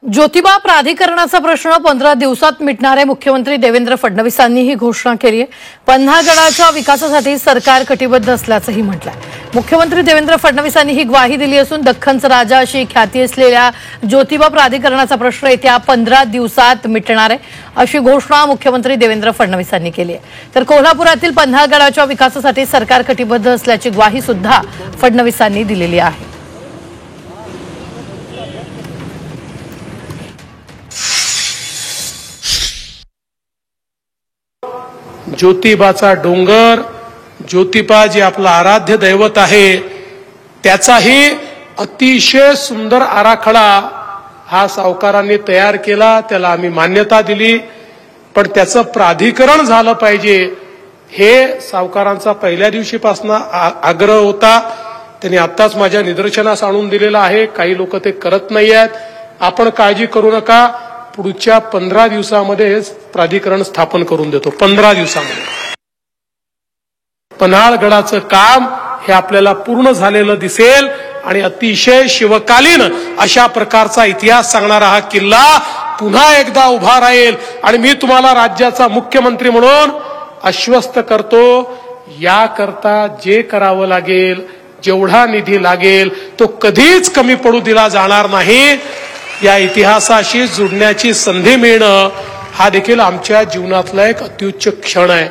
ज्योतिबा प्राधिकरणाचा प्रश्न 15 दिवसात मिटणार आहे। मुख्यमंत्री देवेंद्र फडणवीसांनी ही घोषणा केली आहे। पन्हाळगडाच्या विकासासाठी सरकार कटिबद्ध असल्याचंही म्हटलंय। मुख्यमंत्री देवेंद्र फडणवीसांनी ही ग्वाही दिली असून दख्खनचा राजा अशी ख्याती असलेल्या ज्योतिबा प्राधिकरणाचा प्रश्न येत्या 15 दिवसात मिटणार आहे अशी घोषणा मुख्यमंत्री देवेंद्र फडणवीसांनी केली आहे। तर कोल्हापुरातील पन्हाळगडाच्या विकासासाठी सरकार कटिबद्ध असल्याची ग्वाही सुद्धा फडणवीसांनी दिलेली आहे। ज्योतिबाचा डोंगर, ज्योतिबा जे आपलं आराध्य दैवत आहे, त्याचाही अतिशय सुंदर आराखडा हा सावकारांनी तयार केला, त्याला आम्ही मान्यता दिली। पण त्याचं प्राधिकरण झालं पाहिजे हे सावकारांचा पहिल्या दिवशीपासून आग्रह होता। त्यांनी आत्ताच माझ्या निदर्शनास आणून दिलेला आहे। काही लोक ते करत नाहीयेत। आपण काळजी करू नका, पुढच्या 15 दिवसामध्ये प्राधिकरण स्थापन करून देतो। 15 दिवसामध्ये पन्हाळगडाचं काम हे आपल्याला पूर्ण झालेलं दिसेल आणि अतिशय शिवकालीन अशा प्रकारचा इतिहास सांगणारा हा किल्ला पुन्हा एकदा उभा राहील। आणि मी तुम्हाला राज्याचा मुख्यमंत्री म्हणून आश्वस्त करतो, याकरता जे करावं लागेल, जेवढा निधी लागेल तो कधीच कमी पडू दिला जाणार नाही। या इतिहासाशी जुडण्याची संधी मिळणं हा देखील आमच्या जीवनातला एक अत्युच्च क्षण आहे।